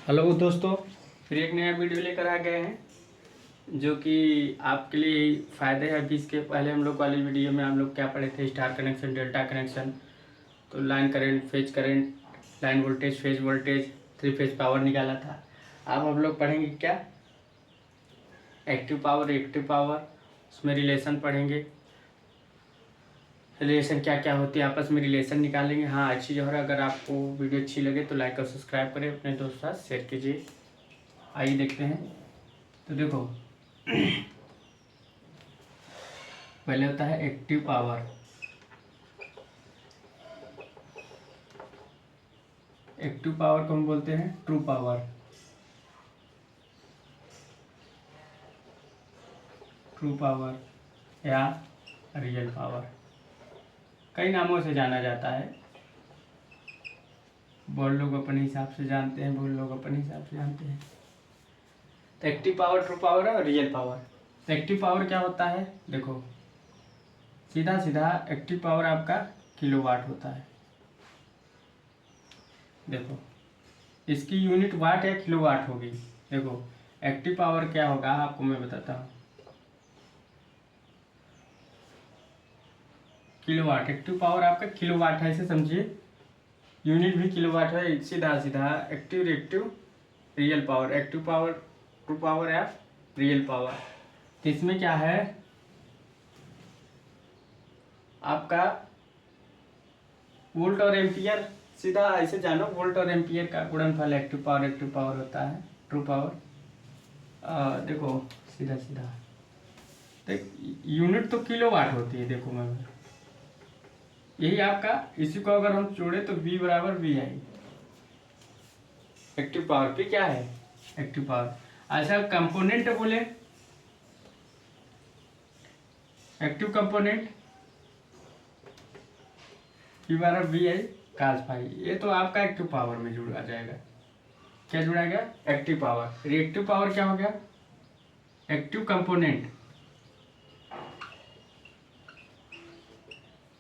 Hello दोस्तों, फिर एक नया वीडियो लेकर आ गए हैं जो कि आपके लिए फ़ायदे है। अभी इसके पहले हम लोग वाली वीडियो में हम लोग क्या पढ़े थे, स्टार कनेक्शन, डेल्टा कनेक्शन, तो line current, phase current, line voltage, phase voltage, three phase power निकाला था। अब हम लोग पढ़ेंगे क्या, एक्टिव पावर, रिएक्टिव पावर, उसमें रिलेशन पढ़ेंगे। रिलेशन क्या क्या होती है, आपस में रिलेशन निकालेंगे। हाँ, अच्छी जो है, अगर आपको वीडियो अच्छी लगे तो लाइक और सब्सक्राइब करें, अपने दोस्तों के साथ शेयर कीजिए। आइए देखते हैं। तो देखो, पहले होता है एक्टिव पावर। एक्टिव पावर को हम बोलते हैं ट्रू पावर। ट्रू पावर या रियल पावर, कई नामों से जाना जाता है। बहुत लोग अपने हिसाब से जानते हैं, बहुत लोग अपने हिसाब से जानते हैं। तो एक्टिव पावर, ट्रू पावर और रियल पावर। तो एक्टिव पावर क्या होता है, देखो सीधा सीधा एक्टिव पावर आपका किलोवाट होता है। देखो, इसकी यूनिट वाट या किलोवाट होगी। देखो, एक्टिव पावर क्या होगा आपको मैं बताता हूँ। किलोवाट, एक्टिव पावर आपका किलोवाट है, इसे समझिए। यूनिट भी किलोवाट है। सीधा सीधा active, reactive, real power. Active power, true power या रियल पावर। तो इसमें क्या है आपका वोल्ट और एम्पियर। सीधा ऐसे जानो, वोल्ट और एम्पियर का गुणनफल एक्टिव पावर होता है। ट्रू पावर देखो सीधा सीधा, तो यूनिट तो किलोवाट होती है। देखो मैं यही आपका, इसी को अगर हम जोड़े तो V बराबर वी आई। एक्टिव पावर पे क्या है, एक्टिव पावर। अच्छा, कंपोनेंट बोले, एक्टिव कंपोनेंट V बराबर वी आई कास फाई। ये तो आपका एक्टिव पावर में जुड़ा जाएगा। क्या जुड़ा गया, एक्टिव पावर। रिएक्टिव पावर क्या हो गया, एक्टिव कंपोनेंट।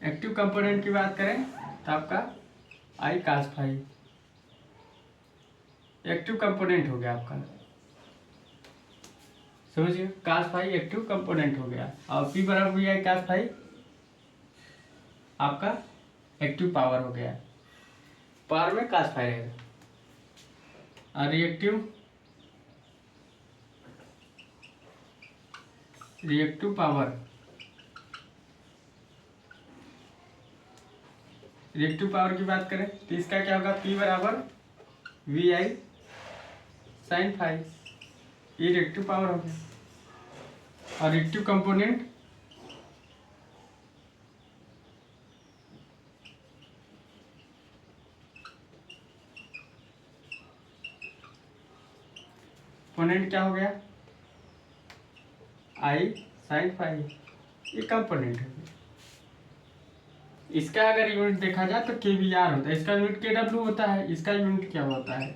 एक्टिव कंपोनेंट की बात करें तो आपका आई कास फाई एक्टिव कंपोनेंट हो गया आपका। समझिए, कास फाई एक्टिव कंपोनेंट हो गया। और पी बराबर वी आई कास फाई आपका एक्टिव पावर हो गया। पावर में कास फाई रहेगा। और reactive, reactive power, reactive power की बात करें तो इसका क्या होगा, P बराबर वी आई साइन फाइव। ये रिएक्टिव पावर हो गया। और रिएक्टिव कंपोनेंट कंपोनेंट क्या हो गया, आई साइन फाइव। ये कंपोनेंट है। इसका अगर यूनिट देखा जाए तो kVAR होता है, इसका यूनिट kW होता है। इसका यूनिट क्या होता है,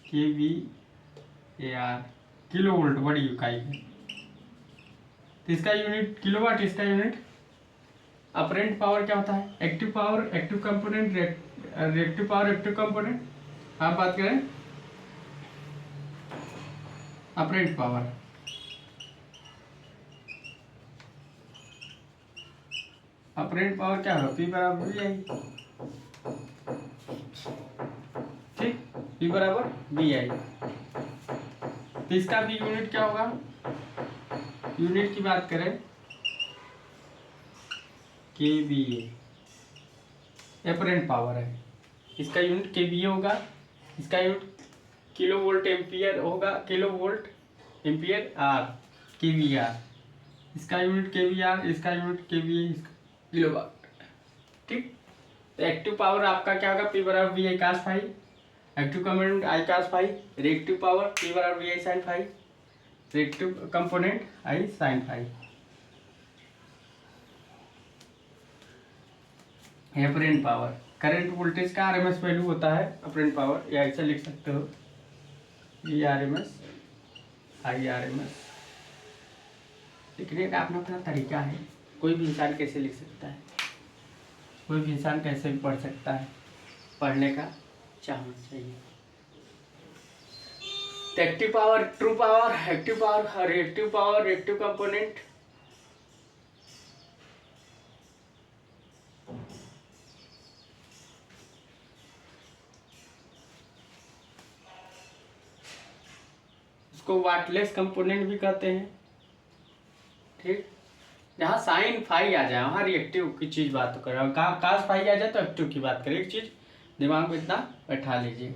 kVAR, किलो वोल्ट, बड़ी इकाई है। तो इसका यूनिट किलोवाट, इसका यूनिट। अपरेंट पावर क्या होता है, active power, active component, reactive power, active component. आप बात करें अपरेंट पावर, अपरेंट पावर क्या होगा, P बराबर वी आई। ठीक, P बराबर वी आई। तो इसका भी यूनिट क्या होगा, यूनिट की बात करें kVA, अपरेंट पावर है। इसका यूनिट kVA होगा। इसका यूनिट किलो वोल्ट एम्पियर होगा, kilo volt ampere R, kVAR। इसका यूनिट kVAR, इसका यूनिट kVA, किलोवाट। ठीक, तो एक्टिव पावर आपका क्या होगा, P बराबर V I cos phi. Active component I cos phi. Reactive power P बराबर V I sine phi. Reactive component I sine phi. Apparent power, current voltage का RMS value होता है अपरेंट पावर, या ऐसे लिख सकते हो ई आरएमएस, आई आरएमएस। लिखने का अपना अपना तरीका है। कोई भी इंसान कैसे लिख सकता है, कोई भी इंसान कैसे भी पढ़ सकता है। पढ़ने का अच्छा होना चाहिए। Active power, true power, active power, reactive power, reactive component. इसको वाटलेस कंपोनेंट भी कहते हैं। ठीक, जहाँ साइन फाई आ जाए वहाँ रिएक्टिव की चीज बात कर रहा हूँ, कास फाई आ जाए तो एक्टिव की बात करें। एक चीज दिमाग में इतना बैठा लीजिए,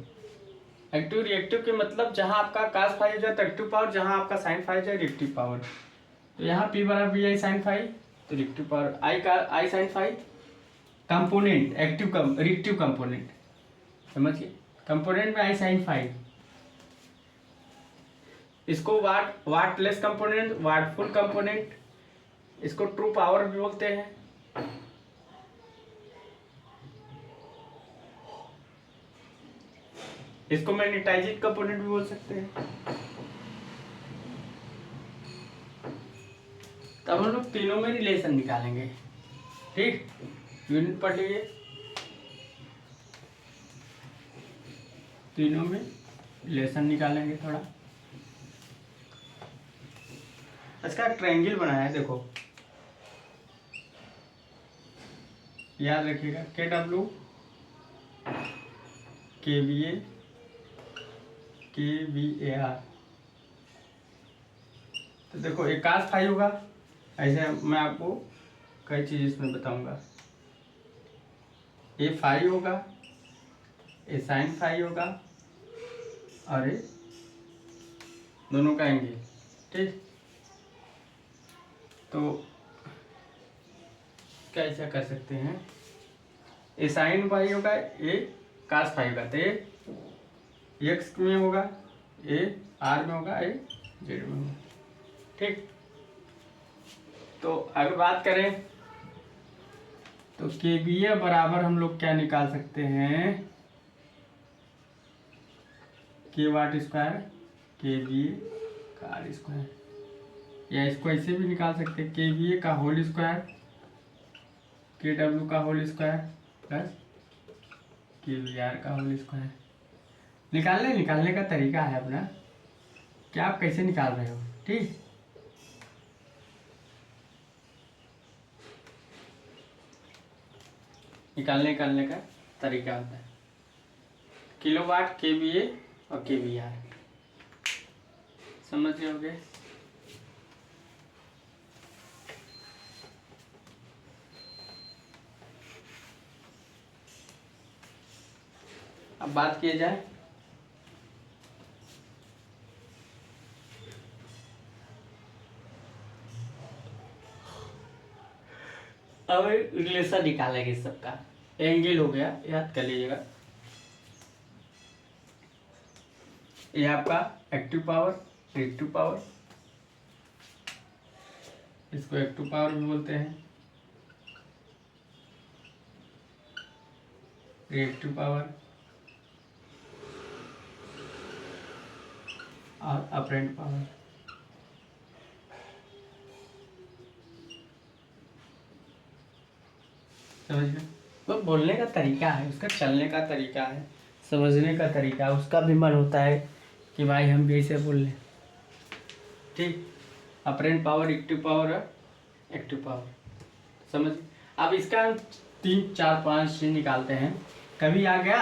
एक्टिव रिएक्टिव के मतलब जहाँ आपका कास फाई हो जाए तो एक्टिव पावर, जहाँ आपका साइन फाई हो जाए रिएक्टिव पावर। तो यहाँ पी बराबर बी आई साइन फाई, तो reactive power I sine phi. Component active reactive component, समझिए, कंपोनेंट में आई साइन फाई। इसको वाटलेस कंपोनेंट, वाटफुल कंपोनेंट, इसको ट्रू पावर भी बोलते हैं। इसको मैग्नेटाइजिंग कंपोनेंट भी बोल सकते हैं। तब हम लोग तीनों में रिलेशन निकालेंगे। ठीक, यूनिट पढ़ लीजिए, तीनों में रिलेशन निकालेंगे थोड़ा। इसका ट्रायंगल बनाया है, देखो याद रखिएगा, के डब्ल्यू के वी ए के वी ए आर। तो देखो एक कास फाई होगा, ऐसे मैं आपको कई चीज इसमें बताऊंगा। ए फाई होगा, ए साइन फाई होगा, और ए दोनों का एंगल। ठीक, तो कैसा कर सकते हैं, ए साइन फाई होगा, ए कास फाई होगा, तो ए एक्स में होगा, ए आर में होगा, ए जेड में होगा। ठीक, तो अगर बात करें तो के बी ए बराबर हम लोग क्या निकाल सकते हैं, के वाट स्क्वायर के बी ए का आर स्क्वायर, या इसको ऐसे भी निकाल सकते हैं, के बी ए का होल स्क्वायर के डब्ल्यू का होल स्क्वायर प्लस के वी आर का होल स्क्वायर। निकालने का तरीका है अपना, क्या आप कैसे निकाल रहे हो। ठीक, निकालने का तरीका होता है किलोवाट के वी ए और के वी आर, समझ रहे होगे। अब बात किया जाए अब रिलेशन निकालेंगे इस सबका। एंगल हो गया, याद कर लीजिएगा, ये आपका एक्टिव पावर, रिएक्टिव पावर, इसको एक्टिव पावर भी बोलते हैं, रिएक्टिव पावर और अपरेंट पावर। समझ गए, वो बोलने का तरीका है, उसका चलने का तरीका है, समझने का तरीका है, उसका भी मन होता है कि भाई हम भी ऐसे बोल लें। ठीक, apparent power, active power, active power, समझ। अब इसका हम 3 4 5 चीज निकालते हैं। कभी आ गया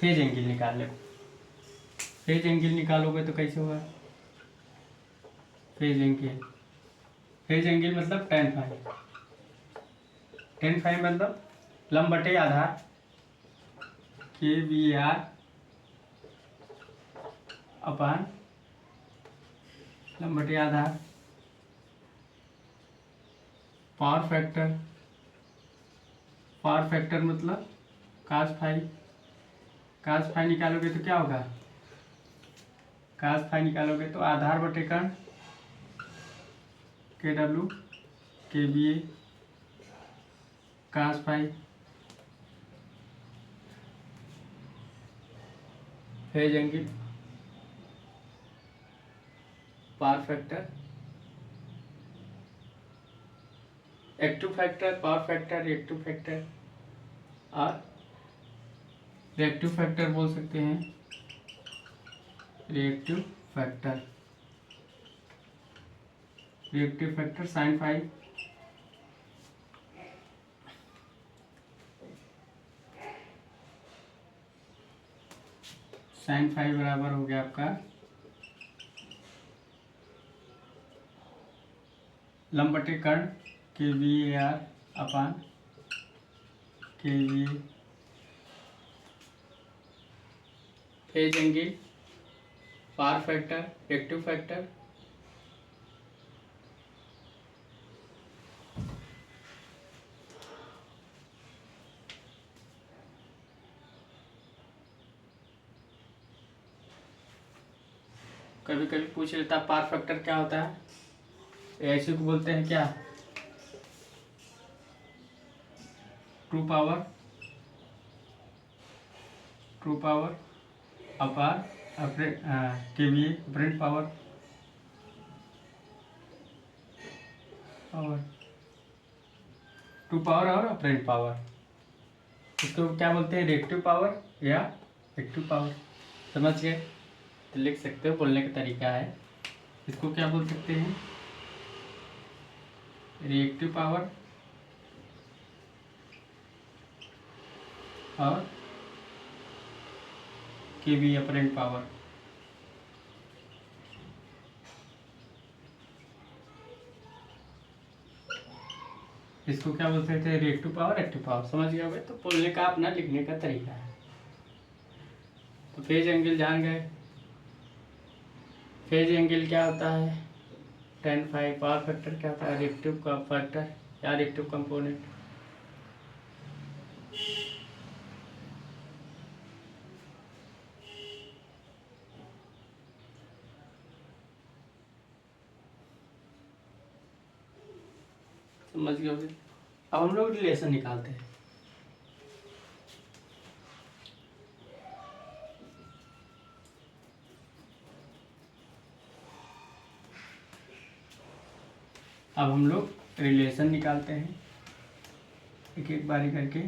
फेज एंगल निकालने को, फेज एंगल निकालोगे तो कैसे होगा, फेज एंगल मतलब tan फाई, tan फाई मतलब लंब बटे आधार के वी आर अपान लंब बटे आधार। पावर फैक्टर मतलब कास फाई निकालोगे तो क्या होगा, कास फाई निकालोगे तो आधार बटे कर्ण के डब्ल्यू के V A cos phi, phase angle, power factor, active factor, power factor, reactive factor और रिएक्टिव फैक्टर बोल सकते हैं, reactive factor, reactive factor sine phi बराबर हो गया आपका लंब बटे कर्ण के वी ए आर अपान के V phase angle power factor reactive factor कभी कभी पूछ लेता पावर फैक्टर क्या होता है, ऐसे को बोलते हैं क्या, ट्रू पावर अपार KVA apparent power true power और अपरेंट पावर, इसको क्या बोलते हैं, रिएक्टिव पावर या एक्टिव पावर। समझ गए, तो लिख सकते हो, बोलने का तरीका है। इसको क्या बोल सकते हैं, रिएक्टिव पावर और केवी अपरेंट पावर। इसको क्या बोल सकते हैं, रिएक्टिव पावर एक्टिव पावर। समझ गए होगे, तो बोलने का अपना लिखने का तरीका है। तो फेज एंगल जान गए, फेज एंगल क्या होता है, tan फाइव। पावर फैक्टर क्या होता है, रिएक्टिव का फैक्टर या रिएक्टिव कंपोनेंट। समझ गए होगे। अब हम लोग रिलेशन निकालते हैं। अब हम लोग रिलेशन निकालते हैं एक एक बारी करके।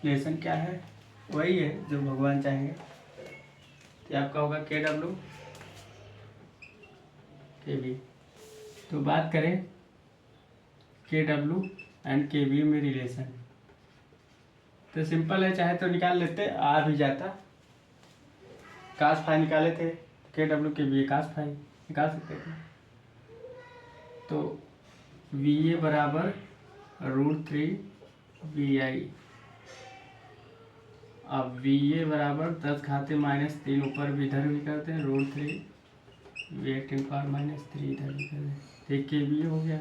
रिलेशन क्या है, वही है जो भगवान चाहेंगे। तो आपका होगा के डब्ल्यू के वी। तो बात करें के डब्ल्यू एंड के वी में रिलेशन, तो सिंपल है, चाहे तो निकाल लेते, आ भी जाता। कास फाई निकाले थे, के डब्ल्यू के वी कास फाई निकाल सकते थे। तो वी ए बराबर √3 वी आई। अब वी ए बराबर 10 घाते -3 ऊपर भी इधर भी करते हैं, √3 वी ए 10⁻³ इधर भी कर दें, तो के वी हो गया।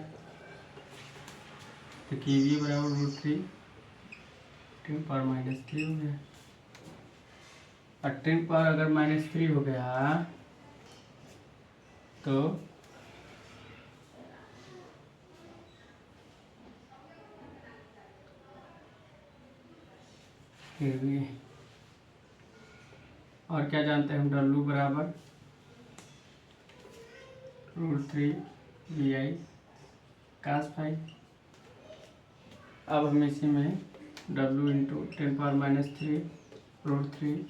तो के वी बराबर √3 10⁻³ हो गया। और 10 पर अगर -3 हो गया तो केवी। और क्या जानते हैं हम, डब्ल्यू बराबर √3 वी आई कास फाई। अब हम इसी में W into 10⁻³ √3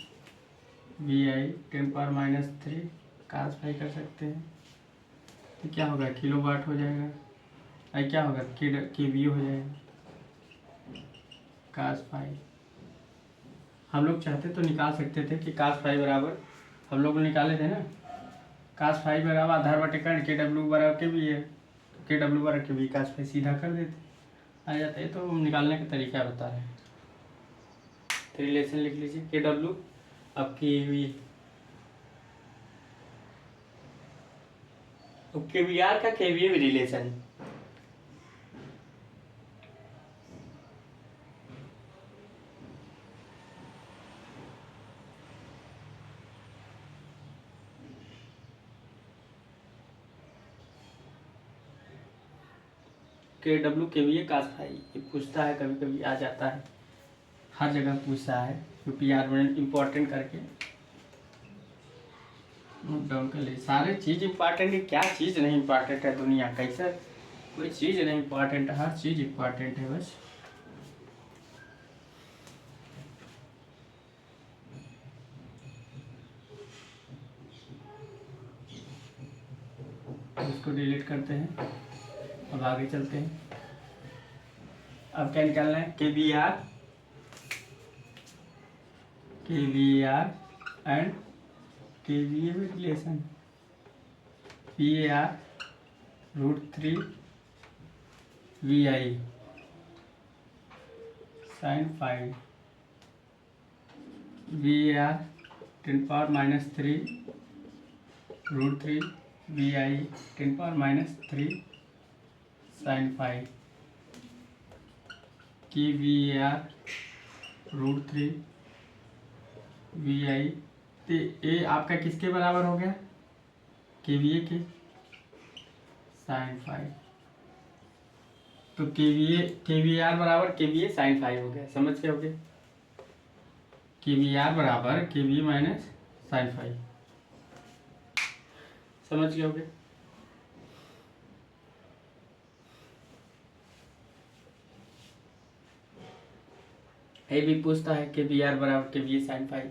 V I 10⁻³ cos phi कर सकते हैं। तो क्या होगा, किलो वाट हो जाएगा। और क्या होगा, के वी हो जाएगा कास फाई। हम लोग चाहते तो निकाल सकते थे कि कास फाई बराबर, हम लोग निकाले थे ना, कास फाई बराबर आधार बटे कर्ण के डब्ल्यू बराबर के वी है, के डब्ल्यू बराबर के वी कास फाई सीधा कर देते आ जाता है। तो हम निकालने का तरीका बता रहे हैं। तो रिलेशन लिख लीजिए, के डब्ल्यू अब के वी, के वी आर का के वी रिलेशन। के डब्ल्यू के वी कास फाई, ये पूछता है, कभी कभी आ जाता है, हर जगह पूछता है, क्योंकि यार इम्पोर्टेंट करके नोट डाउन कर ले। सारे चीज़ इम्पॉर्टेंट है, क्या चीज़ नहीं इम्पॉर्टेंट है दुनिया कैसा, कोई चीज़ नहीं इम्पॉर्टेंट है, हर चीज़ इम्पॉर्टेंट है बस। इसको डिलीट करते हैं, अब आगे चलते हैं। अब क्या निकालना है, K V R and K V A में relation, P A R √3 V I sine 5 V A R 10⁻³ √3 V I 10⁻³ sine 5 की V A R √3 V I. तो ये आपका किसके बराबर हो गया, के वी ए के साइन 5। तो के वी आर बराबर के वी ए साइन 5 हो गया, समझ के हो गया, के वी आर बराबर के वी माइनस साइन 5, समझ गए होगे। ये भी पूछता है के वी आर बराबर के वी ए साइन 5,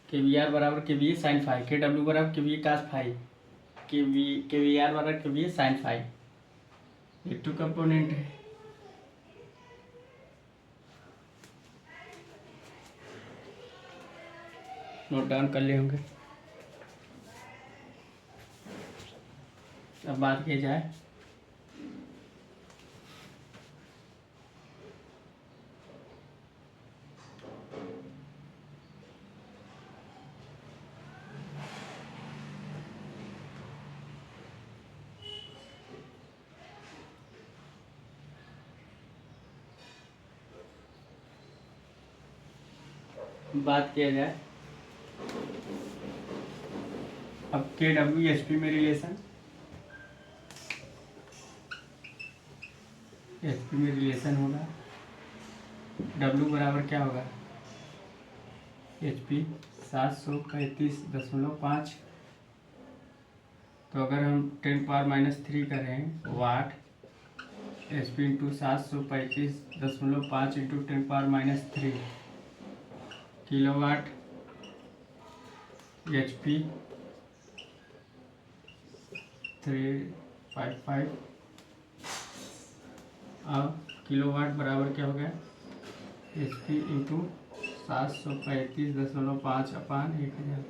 के वी आर बराबर के वी ए साइन 5, के डब्ल्यू बराबर के वी ए कास 5, के वी आर बराबर के वी ए साइन 5, ये 2 कंपोनेंट है। नोट डाउन कर लिए होंगे। अब बात की जाए अब के डब्ल्यू एच पी में रिलेशन, एच पी में रिलेशन होगा, डब्ल्यू बराबर क्या होगा, एच पी 735.5। तो अगर हम 10⁻³ करें watt, H P into 735.5 into 10⁻³ kilowatt, H P 355। अब किलोवाट बराबर क्या हो गया, एच पी इंटू 735.5/1000।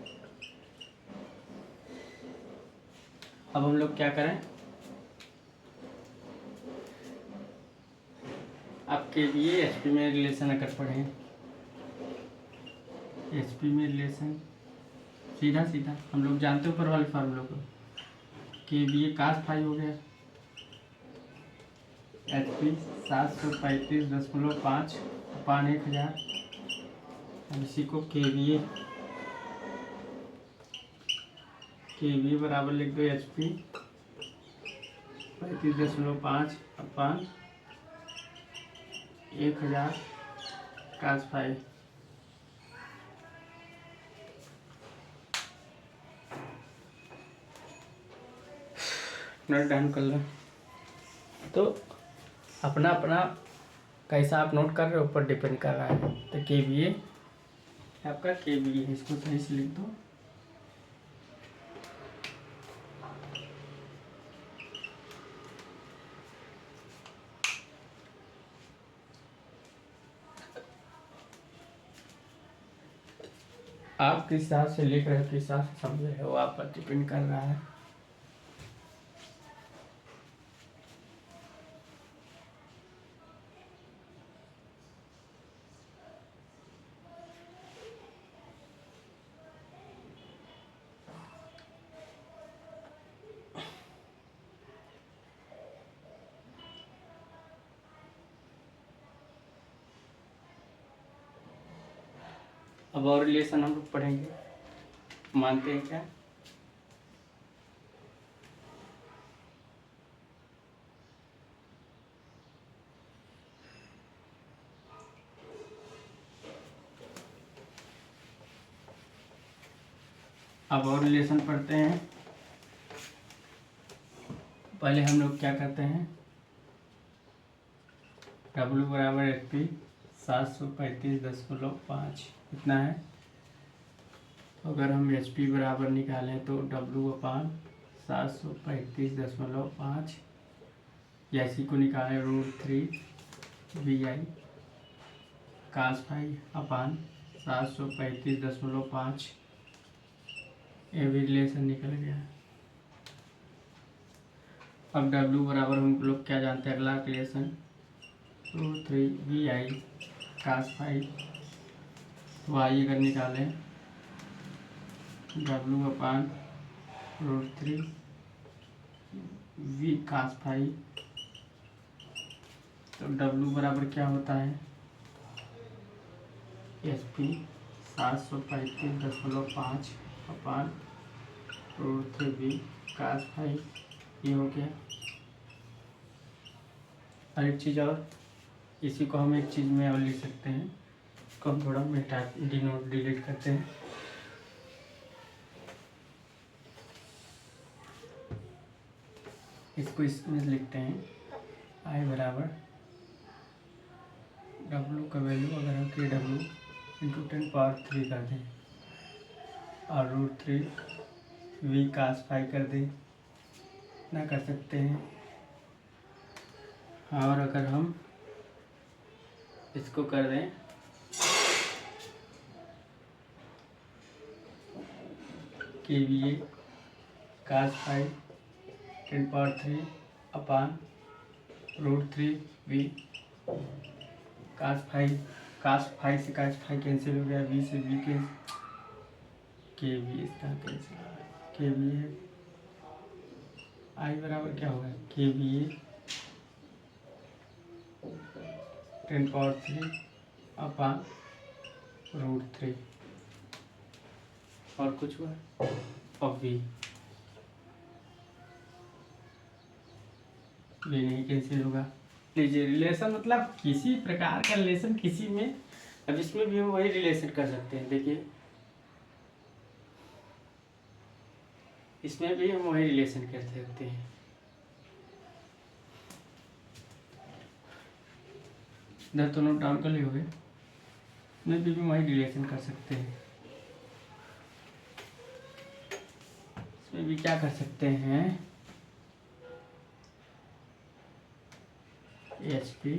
अब हम लोग क्या करें, अब के लिए एच पी में रिलेशन अगर पढ़ें, एच पी में रिलेशन सीधा सीधा हम लोग जानते हो ऊपर वाले फार्मूला को, के बी ए कास 5 हो गया, एच पी 735.5/1000। अब इसी को के बी ए बराबर लिख दो, एच पी 35.5/1000 कास 5। नोट डाउन कर लो। तो अपना अपना कैसा आप नोट कर रहे हो ऊपर डिपेंड कर रहा है। तो के बी ए आपका के बी ए, इसको सही से लिख दो। आप किस हिसाब से लिख रहे हो, किस हिसाब से समझ रहे हो, आप पर डिपेंड कर रहा है। अब और रिलेशन हम लोग पढ़ेंगे, मानते हैं क्या, अब और रिलेशन पढ़ते हैं। पहले हम लोग क्या करते हैं, W बराबर HP 735.5 इतना है। अगर हम HP बराबर निकालें तो W/735.5 या इसी को निकालें √3 VI cos फाई अपान 735.5। ये भी रिलेशन निकल गया। अब W बराबर हम लोग क्या जानते हैं, अगला रिलेशन √3 VI cos फाई। तो y अगर निकालें W/√3 V cos फाई, तो W बराबर क्या होता है, HP 735.5 अपान √3 V cos फाई। ये हो गया। और एक चीज़ और, इसी को हम एक चीज़ में और लिख सकते हैं। इसको हम थोड़ा मिटा डिलीट करते हैं। इसको इसमें लिखते हैं I बराबर W का वैल्यू अगर हम KW × 10³ कर दें और √3 V cos फाई कर दें, ना कर सकते हैं। और अगर हम इसको कर दें KVA cos phi 10³ upon √3 V cos phi. cos phi से cos फाई कैंसिल हो गया, V से V कैंसिल, KV इसका कैंसिल, KVA I बराबर क्या होगा, KVA 10³ अपान √3। और कुछ हुआ, और V नहीं कैंसिल होगा। लीजिए, रिलेशन मतलब किसी प्रकार का रिलेशन किसी में, अब इसमें भी हम वही रिलेशन कर सकते हैं। देखिए, इसमें भी हम वही रिलेशन कर सकते हैं। इधर तो नोट डाउन कर लिए होंगे, इसमें भी वही रिलेशन कर सकते हैं। इसमें भी क्या कर सकते हैं, HP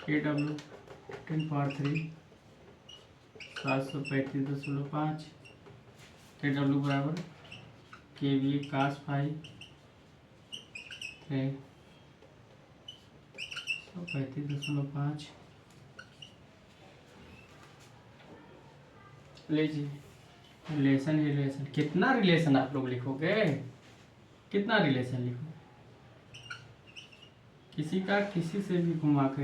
KW 10³ 735.5 KW बराबर KVA cos फाई 735.5। लीजिए, रिलेशन ही रिलेशन। कितना रिलेशन आप लोग लिखोगे, कितना रिलेशन लिखोगे, किसी का किसी से भी घुमा कर